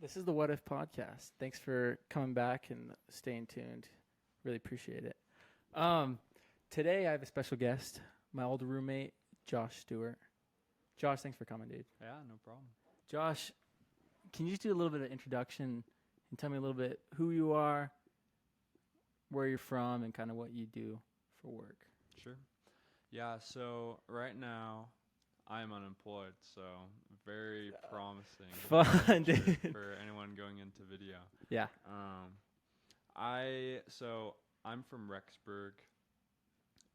This is the What If podcast. Thanks for coming back and staying tuned. Really appreciate it. Today I have a special guest, my old roommate, Josh Stewart. Josh, thanks for coming, dude. Yeah, no problem. Josh, can you just do a little bit of introduction and tell me a little bit who you are, where you're from, and kind of what you do for work? Sure. Yeah, so right now I'm unemployed, so very promising. Fun, dude. For anyone going into video. Yeah. I'm from Rexburg.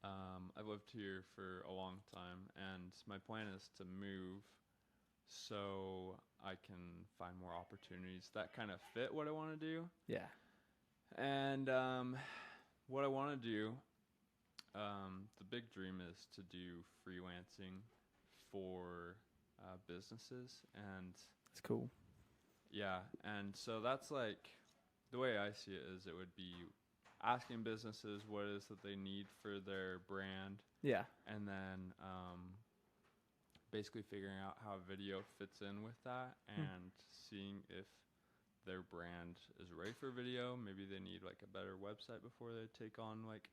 I've lived here for a long time, and my plan is to move so I can find more opportunities that kind of fit what I want to do. Yeah. And what I want to do, the big dream is to do freelancing for businesses, and That's cool. yeah, and so that's like the way I see it is it would be asking businesses what it is that they need for their brand, Yeah. and then basically figuring out how video fits in with that and seeing if their brand is ready for video. Maybe they need like a better website before they take on like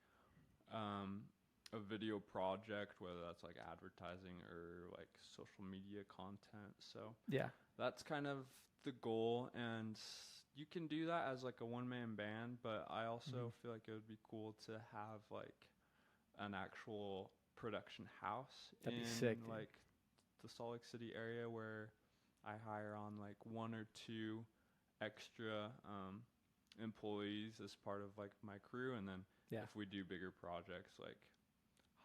a video project, whether that's like advertising or like social media content. So Yeah. that's kind of the goal, and you can do that as like a one-man band, but I also feel like it would be cool to have like an actual production house That'd in be sick, dude. like the Salt Lake City area where I hire on like one or two extra employees as part of like my crew, and then Yeah. if we do bigger projects, like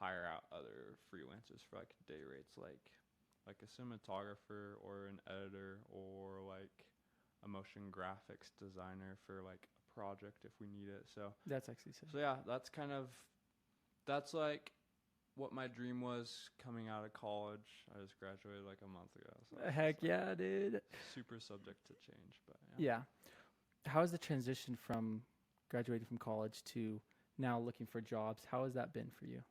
hire out other freelancers for like day rates, like a cinematographer or an editor or like a motion graphics designer for like a project if we need it. So That's actually sick. yeah, that's like what my dream was coming out of college. I just graduated like a month ago. So Heck it's, like, yeah, dude. super subject to change, but yeah. Yeah. How has the transition from graduating from college to now looking for jobs? How has that been for you?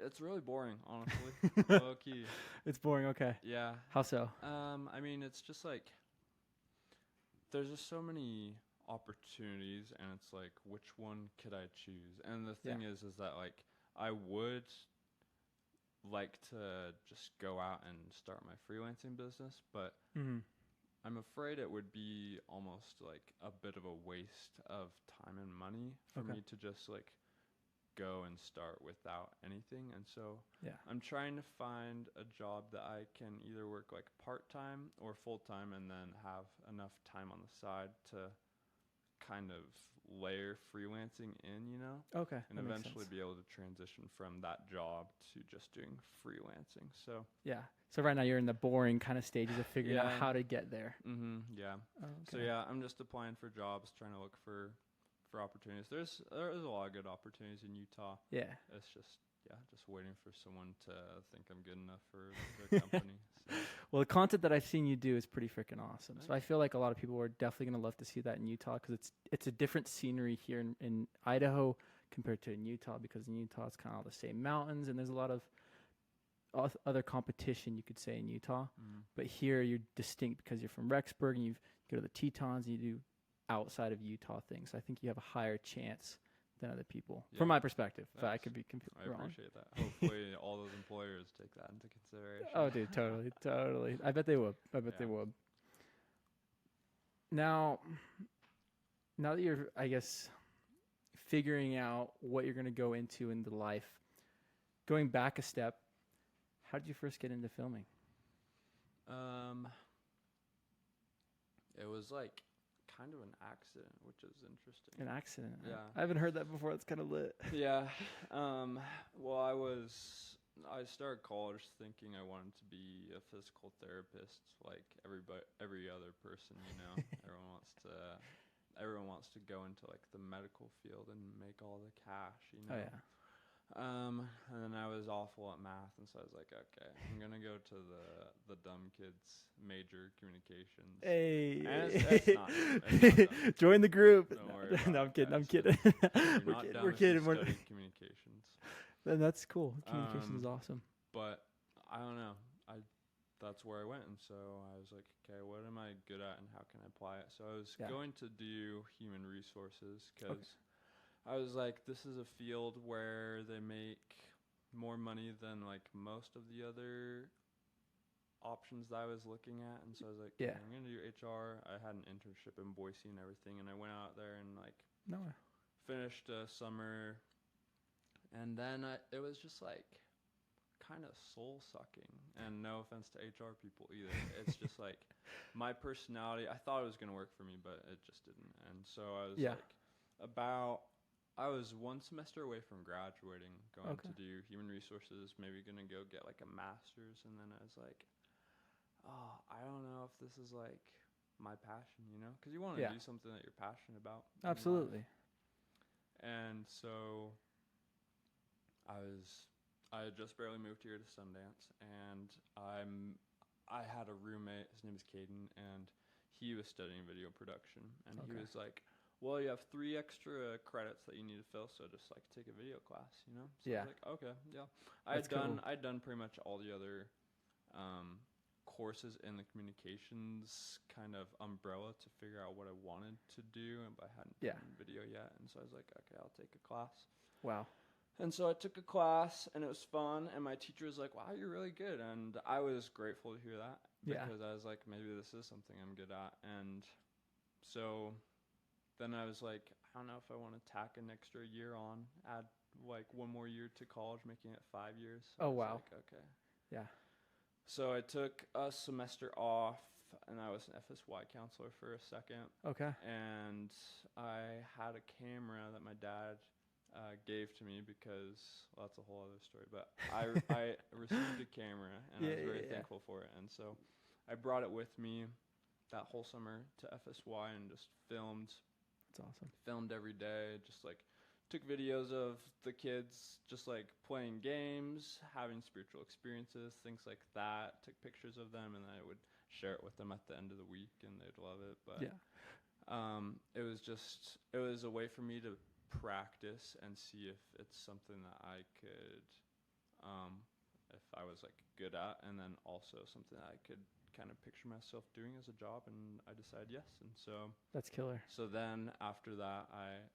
It's really boring, honestly. Low key. It's boring. Okay. Yeah. How so? I mean, it's just like there's just so many opportunities, and it's like, which one could I choose? And the thing is that like I would like to just go out and start my freelancing business, but I'm afraid it would be almost like a bit of a waste of time and money for me to just like go and start without anything. And so I'm trying to find a job that I can either work like part-time or full-time and then have enough time on the side to kind of layer freelancing in, you know? Okay. And eventually be able to transition from that job to just doing freelancing. So yeah. So right now you're in the boring kind of stages of figuring out how to get there. Yeah. Okay. So yeah, I'm just applying for jobs, trying to look for opportunities. There's a lot of good opportunities in Utah. Yeah. It's just waiting for someone to think I'm good enough for their company. So. Well, the content that I've seen you do is pretty freaking awesome. Thanks. So I feel like a lot of people are definitely going to love to see that in Utah because it's a different scenery here in Idaho compared to in Utah, because in Utah it's kind of all the same mountains and there's a lot of other competition, you could say, in Utah. But here you're distinct because you're from Rexburg and you go to the Tetons and you do outside of Utah things. So I think you have a higher chance than other people, from my perspective. But I could be completely wrong. I appreciate that. Hopefully all those employers take that into consideration. Oh, dude, totally. I bet they would. They would. Now that you're, I guess, figuring out what you're going to go into in the life, going back a step, how did you first get into filming? It was like kind of an accident, which is interesting. An accident? Yeah. I haven't heard that before. It's kind of lit. Yeah. Well, I started college thinking I wanted to be a physical therapist, like every other person, you know. Everyone wants to go into like the medical field and make all the cash, you know. Oh yeah. And then I was awful at math, and so I was like, okay, I'm gonna go to the dumb kids major, communications. Hey, and it's not dumb. Join the group. Don't worry about No, it, I'm kidding. I'm guys. kidding. You're We're not kidding. dumb We're if you kidding. studied communications. Then that's cool. Communication is awesome. But I don't know. that's where I went. And so I was like, okay, what am I good at and how can I apply it? So I was Yeah. going to do human resources because I was like, this is a field where they make more money than like most of the other options that I was looking at. And so I was like, Yeah. I'm going to do HR. I had an internship in Boise and everything. And I went out there and like No. finished a summer. And then it was just like kind of soul sucking, and no offense to HR people either. It's just like my personality. I thought it was going to work for me, but it just didn't. And so I was I was one semester away from graduating, going to do human resources, maybe going to go get like a master's. And then I was like, oh, I don't know if this is like my passion, because you want to do something that you're passionate about. Absolutely. And so I had just barely moved here to Sundance, and I had a roommate. His name is Caden, and he was studying video production. And he was like, "Well, you have 3 extra credits that you need to fill, so just like take a video class, So I was like, "Okay, yeah." I'd done pretty much all the other courses in the communications kind of umbrella to figure out what I wanted to do, but I hadn't done video yet. And so I was like, "Okay, I'll take a class." Wow. And so I took a class, and it was fun, and my teacher was like, "Wow, you're really good." And I was grateful to hear that because I was like, maybe this is something I'm good at. And so then I was like, I don't know if I want to tack an extra year on, add like 1 more year to college, making it 5 years. So wow. Like, okay. Yeah. So I took a semester off, and I was an FSY counselor for a second. Okay. And I had a camera that my dad gave to me because, well, that's a whole other story, but I received a camera, and I was very thankful for it. And so I brought it with me that whole summer to FSY and just filmed. That's awesome. Filmed every day, just like took videos of the kids just like playing games, having spiritual experiences, things like that. Took pictures of them, and then I would share it with them at the end of the week, and they'd love it. But it was a way for me to practice and see if it's something that I could, if I was like good at, and then also something that I could kind of picture myself doing as a job. And I decided yes. And so that's killer. So then after that, I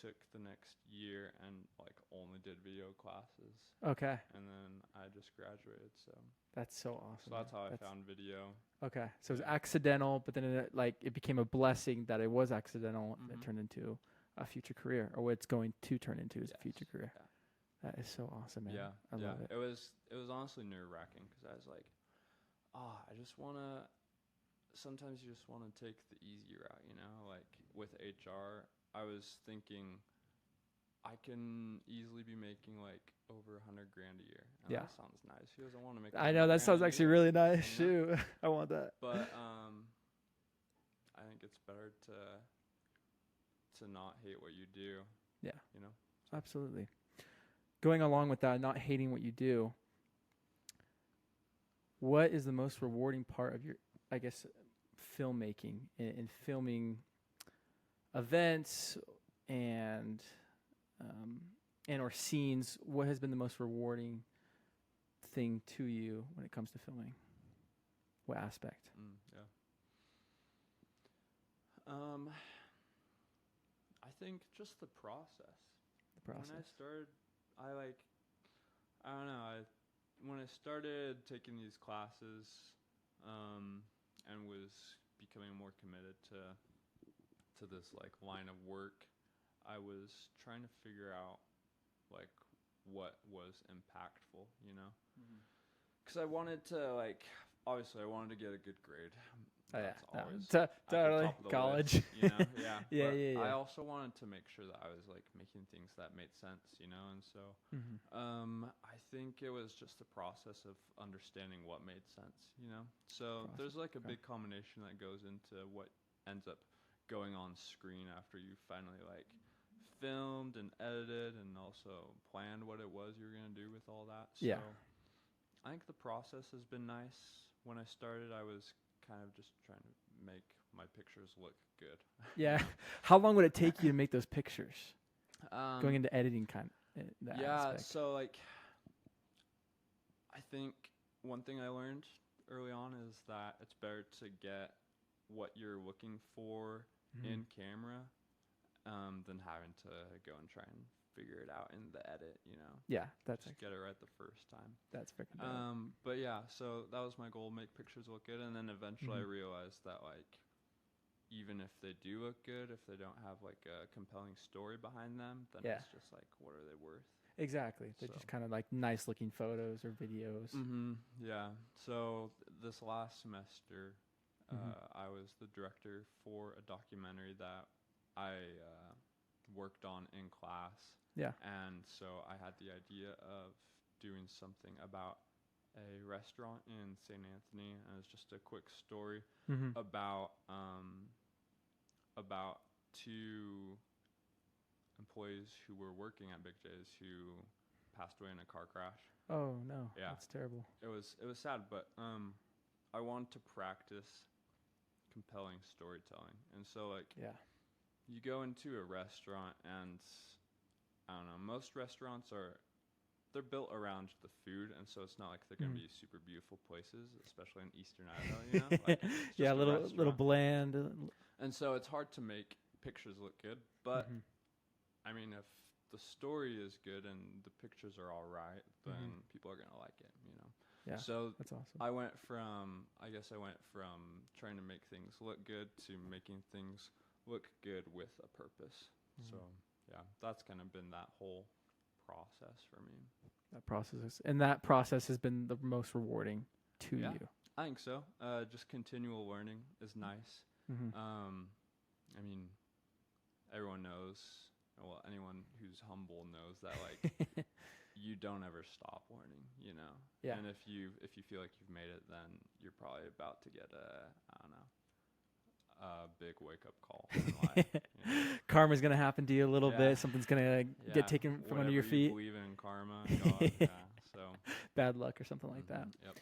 took the next year and like only did video classes. Okay. And then I just graduated. So that's so awesome. So that's how I found video. Okay. So it was accidental, but then it became a blessing that it was accidental, and it turned into a future career, or what it's going to turn into is a future career. Yeah. That is so awesome, man. Yeah. I love it. It was honestly nerve-wracking because I was like, I just want to, sometimes you just want to take the easy route, like with HR, I was thinking I can easily be making like over $100,000 a year. And that sounds nice. Who doesn't want to make I know that sounds actually really nice. Shoot, I want that. But I think it's better to not hate what you do. Yeah. Absolutely. Going along with that, not hating what you do, what is the most rewarding part of your, I guess, filmmaking in filming events and or scenes? What has been the most rewarding thing to you when it comes to filming? What aspect? I think just the process. The process. When I started, when I started taking these classes, and was becoming more committed to this like line of work, I was trying to figure out like what was impactful, because I wanted to obviously I wanted to get a good grade. That's always totally college. List, yeah. I Yeah. also wanted to make sure that I was like making things that made sense, and so I think it was just the process of understanding what made sense, So there's like a big combination that goes into what ends up going on screen after you finally like filmed and edited and also planned what it was you were gonna do with all that. So I think the process has been nice. When I started, I was kind of just trying to make my pictures look good. Yeah. How long would it take you to make those pictures? Going into editing aspect. So like I think one thing I learned early on is that it's better to get what you're looking for in camera than having to go and try and figure it out in the edit, you know. Yeah, that's Just get it right the first time. that's freaking dope. But yeah, so that was my goal, make pictures look good, and then eventually I Mhm. realized that like even if they do look good, if they don't have like a compelling story behind them, then Yeah. it's just like what are they worth? Exactly. They're So. just kind of like nice looking photos or videos. Yeah. So this last semester, Mhm. I was the director for a documentary that I worked on in class. Yeah. And so I had the idea of doing something about a restaurant in St. Anthony, and it's just a quick story Mhm. about two employees who were working at Big J's who passed away in a car crash. Oh no, Yeah. that's terrible. It was sad, but I wanted to practice compelling storytelling, and so like Yeah. you go into a restaurant, and I don't know, most restaurants they're built around the food, and so it's not like they're gonna be super beautiful places, especially in Eastern Idaho, you know. Like, it's Yeah, just a little restaurant, bland. and so it's hard to make pictures look good. But I mean, if the story is good and the pictures are all right, then people are gonna like it, you know. Yeah, So that's awesome. I went from trying to make things look good to making things look good with a purpose. So yeah, that's kind of been that whole process for me. That process has been the most rewarding to Yeah, you. I think so. Just continual learning is nice. Mm-hmm. I mean, everyone knows. Well, anyone who's humble knows that like you don't ever stop learning, you know. Yeah. And if you feel like you've made it, then you're probably about to get a big wake up call in life. You know? Karma's gonna happen to you a little Yeah. bit. Something's gonna get taken from under your Whatever you feet. believe in karma, God, yeah. So Bad luck or something like that. Yep.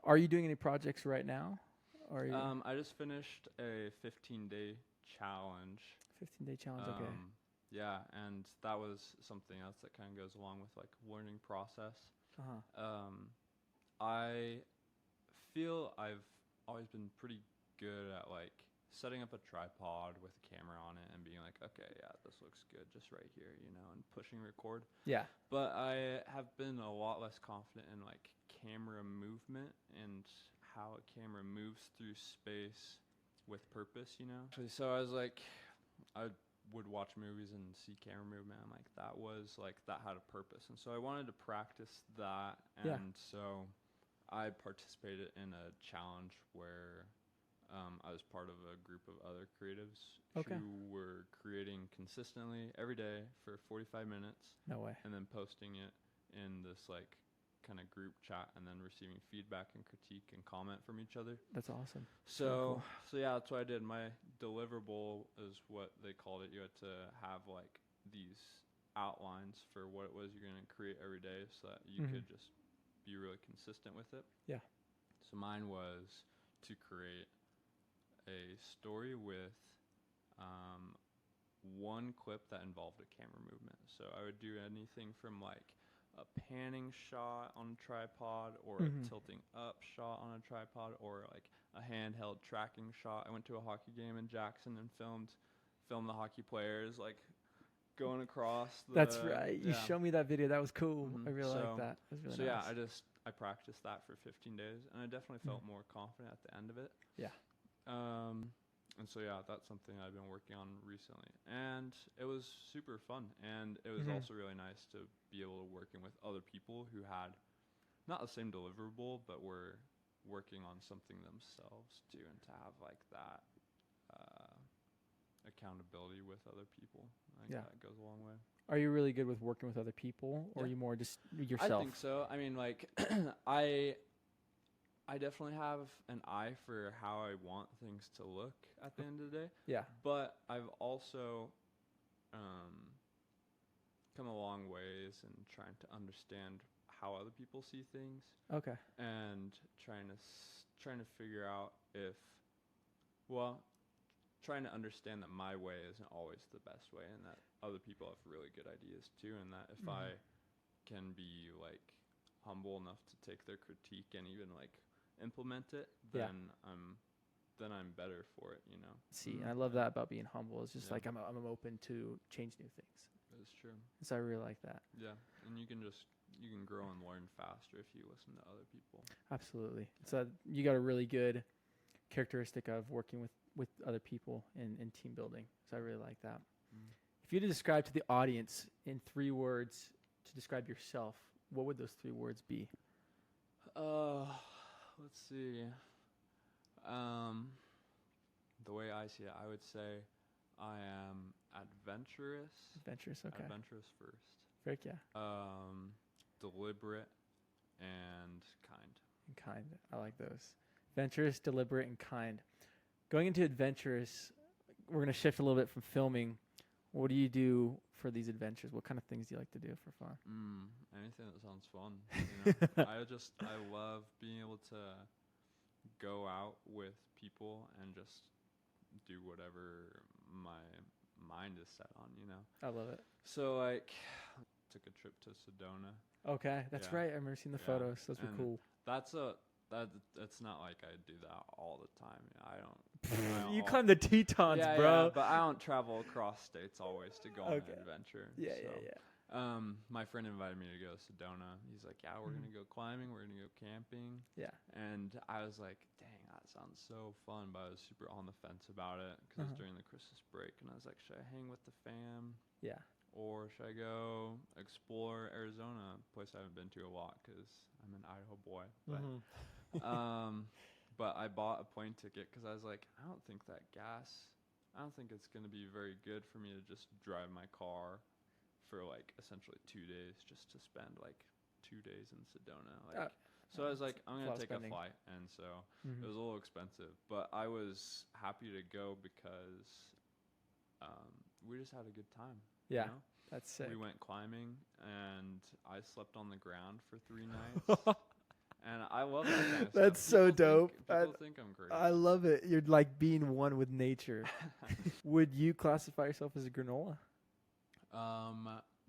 Are you doing any projects right now? Or are you I just finished a 15-day challenge. 15-day challenge? Okay. Yeah, and that was something else that kind of goes along with like learning process. I feel I've always been pretty good at like setting up a tripod with a camera on it and being like, okay, yeah, this looks good just right here, you know, and pushing record. Yeah. But I have been a lot less confident in like camera movement and how a camera moves through space with purpose, you know. So I was like, I would watch movies and see camera movement. I'm like, that had a purpose, and so I wanted to practice that. And so I participated in a challenge where I was part of a group of other creatives who were creating consistently every day for 45 minutes. No way. And then posting it in this like kind of group chat, and then receiving feedback and critique and comment from each other. That's awesome. So yeah, that's what I did. My deliverable is what they called it. You had to have like these outlines for what it was you're going to create every day, so that you could just be really consistent with it. Yeah. So mine was to create a story with one clip that involved a camera movement. So I would do anything from like a panning shot on a tripod, or a tilting up shot on a tripod, or like a handheld tracking shot. I went to a hockey game in Jackson and filmed the hockey players like going across the, That's right. You showed me that video. That was cool. I really like that. It was really nice. I practiced that for 15 days, and I definitely felt more confident at the end of it. Yeah. And so yeah, that's something I've been working on recently, and it was super fun. And it was also really nice to be able to working with other people who had not the same deliverable, but were working on something themselves too, and to have like that accountability with other people. I think that goes a long way. Are you really good with working with other people, or are you more just yourself? I think so. I mean, like, I definitely have an eye for how I want things to look at the end of the day. Yeah. But I've also come a long ways in trying to understand how other people see things. Okay. And trying to figure out trying to understand that my way isn't always the best way, and that other people have really good ideas too, and that if I can be like humble enough to take their critique and even like implement it, Yeah. then I'm better for it, you know. See, and I love that about being humble. It's just Yeah. like I'm open to change new things. That's true. So I really like that. Yeah, and you can grow and learn faster if you listen to other people. Absolutely. So you got a really good characteristic of working with other people in team building. So I really like that. If you had to describe to the audience in 3 words to describe yourself, what would those 3 words be? Let's see. The way I see it, I would say I am adventurous. Adventurous, okay. Adventurous first. Frick yeah. Deliberate and kind. And kind. I like those. Adventurous, deliberate, and kind. Going into adventurous, we're going to shift a little bit from filming. What do you do for these adventures? What kind of things do you like to do for fun? Anything that sounds fun. You know? I love being able to go out with people and just do whatever my mind is set on, you know. I love it. So like, took a trip to Sedona. Okay, that's right. I remember seeing the photos. Those were cool. It's not like I do that all the time. I don't. You climb the Tetons, bro. Yeah, but I don't travel across states always to go on an adventure. Yeah. My friend invited me to go to Sedona. He's like, yeah, we're gonna go climbing. We're gonna go camping. Yeah. And I was like, dang, that sounds so fun. But I was super on the fence about it because it was during the Christmas break, and I was like, should I hang with the fam? Yeah. Or should I go explore Arizona, a place I haven't been to a lot because I'm an Idaho boy. But, but I bought a plane ticket because I was like, I don't think it's going to be very good for me to just drive my car for like essentially 2 days just to spend like 2 days in Sedona. So I was like, I'm going to take a flight. And so it was a little expensive, but I was happy to go because we just had a good time. Yeah. You know? That's sick. We went climbing, and I slept on the ground for 3 nights. And I love that kind of That's stuff. so dope. People think I'm crazy. I love it. You're like being one with nature. Would you classify yourself as a granola?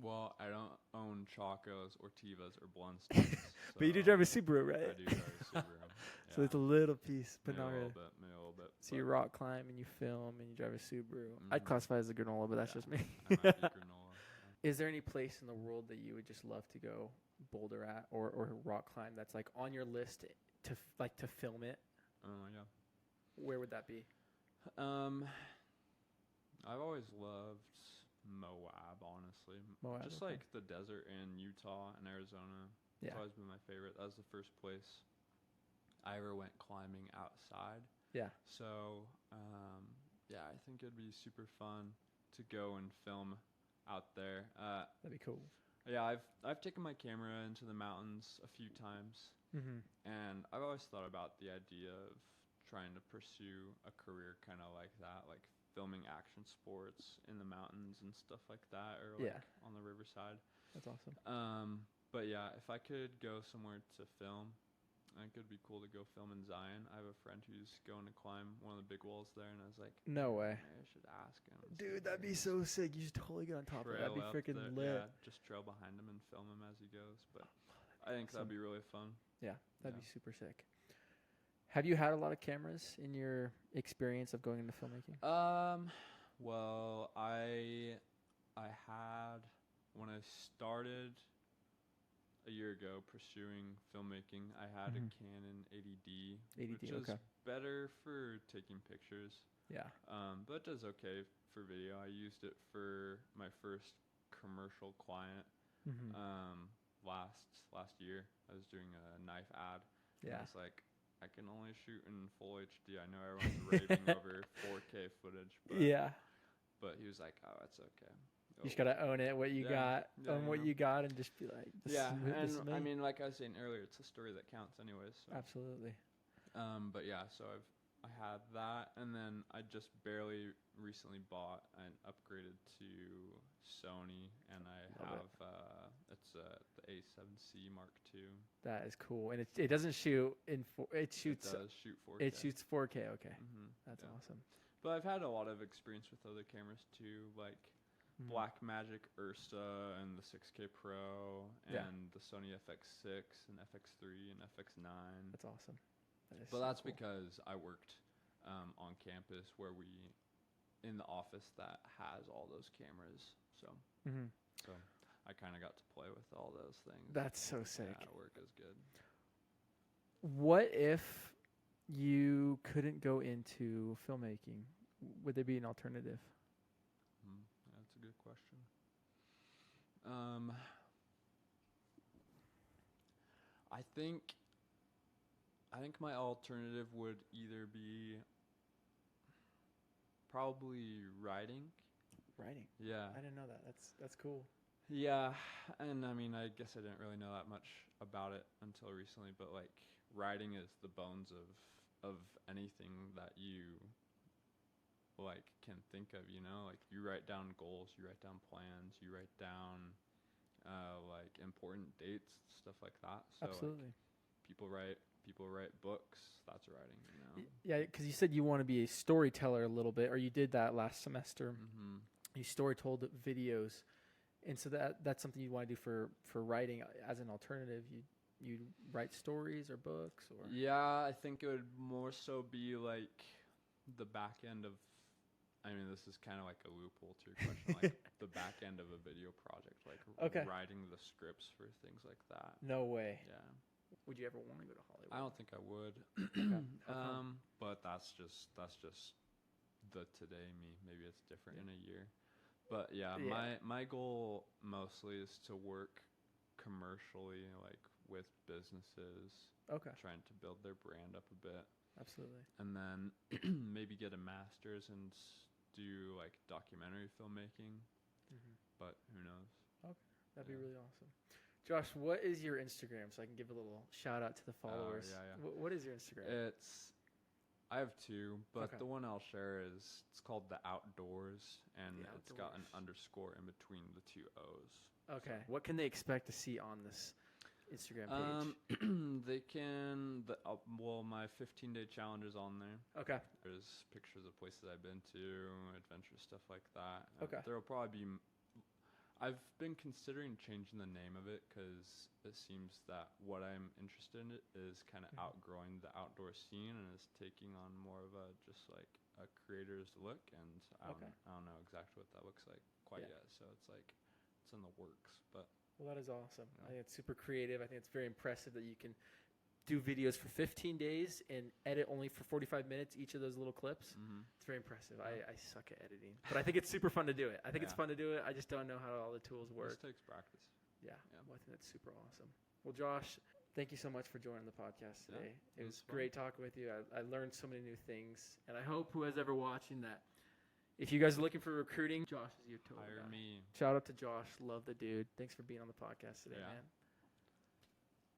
Well, I don't own Chacos or Tivas or Blunstones. But you do drive a Subaru, right? I do drive a Subaru. So it's a little piece, but maybe not a really. maybe a little bit. So you rock climb and you film and you drive a Subaru. I'd classify as a granola, but that's just me. I might be granola. Is there any place in the world that you would just love to go boulder at or rock climb that's like on your list to film it? Yeah. Where would that be? I've always loved Moab, honestly. Moab, just like the desert in Utah and Arizona. Yeah. It's always been my favorite. That was the first place I ever went climbing outside. Yeah. So, I think it'd be super fun to go and film out there. That'd be cool. Yeah, I've taken my camera into the mountains a few times, and I've always thought about the idea of trying to pursue a career kind of like that, like filming action sports in the mountains and stuff like that, or like on the riverside. That's awesome. But yeah, if I could go somewhere to film, I think it'd be cool to go film in Zion. I have a friend who's going to climb one of the big walls there, and I was like, no way. I should ask him. Dude, that'd be so sick. You should totally get on top of it. That'd be freaking lit. Yeah, just trail behind him and film him as he goes. But I think that'd be really fun. Yeah, that'd be super sick. Have you had a lot of cameras in your experience of going into filmmaking? Well, I had when I started a year ago pursuing filmmaking, I had a Canon 80D, which is better for taking pictures. Yeah. But it does okay for video. I used it for my first commercial client last year. I was doing a knife ad. Yeah. And it's like, I can only shoot in full HD. I know everyone's raving over 4K footage. But he was like, oh, it's okay. You just gotta own it, what you got, own what you got, and just be like, and I mean, like I was saying earlier, it's a story that counts, anyways. So. Absolutely. But yeah, so I had that, and then I just barely recently bought and upgraded to Sony, and I have it's the A7C Mark II. That is cool, and it doesn't shoot in it shoots. It does shoot 4K. It shoots 4K. Okay, that's awesome. But I've had a lot of experience with other cameras too, like Blackmagic Ursa and the 6K Pro and the Sony FX6 and FX3 and FX9. That's awesome. But so that's cool. because I worked on campus where in the office that has all those cameras. Mm-hmm. So I kind of got to play with all those things. That's so sick. Yeah, work is good. What if you couldn't go into filmmaking? Would there be an alternative? Yeah, that's a good question. I think my alternative would either be probably writing. Writing. Yeah. I didn't know that. That's cool. Yeah, and I mean, I guess I didn't really know that much about it until recently, but like writing is the bones of anything that you like can think of, you know? Like you write down goals, you write down plans, you write down like important dates, stuff like that. So Absolutely. like people write books, that's writing, you know. Yeah, because you said you want to be a storyteller a little bit, or you did that last semester. Mhm. You story told videos, and so that's something you want to do for writing as an alternative. You write stories or books or Yeah, I think it would more so be like the back end of. I mean, this is kind of like a loophole to your question, like the back end of a video project, like Okay. writing the scripts for things like that. No way. Yeah, Would you ever want to go to Hollywood? I don't think I would. Okay. How come? But that's just the today me. Maybe it's different in a year. But yeah, Yeah. my goal mostly is to work commercially, like with businesses, Okay. trying to build their brand up a bit, Absolutely. and then maybe get a master's and do like documentary filmmaking. Mm-hmm. But who knows? Okay. That'd be Yeah. really awesome. Josh, what is your Instagram so I can give a little shout out to the followers? Yeah. What is your Instagram? I have two, but Okay. the one I'll share it's called The Outdoors, and The it's got an Outdoors. underscore in between the two O's. Okay. What can they expect to see on this Instagram page? They can. My 15-day challenge is on there. Okay. There's pictures of places I've been to, adventure stuff like that. Okay. There'll probably be. I've been considering changing the name of it because it seems that what I'm interested in is kind of outgrowing the outdoor scene and is taking on more of a just like a creator's look, and I don't know exactly what that looks like quite yet. So it's like it's in the works, but. Well, that is awesome. Yeah. I think it's super creative. I think it's very impressive that you can do videos for 15 days and edit only for 45 minutes each of those little clips. Mm-hmm. It's very impressive. I suck at editing, but I think it's super fun to do it. I think it's Yeah. fun to do it. I just don't know how all the tools It work. just takes practice. Yeah. Yeah. Well, I think that's super awesome. Well, Josh, thank you so much for joining the podcast today. Yeah, It it was was fun. great talking with you. I learned so many new things, and I hope who is ever watching that if you guys are looking for recruiting, Josh is your total Hire guy. me. Shout out to Josh. Love the dude. Thanks for being on the podcast today, Yeah. man.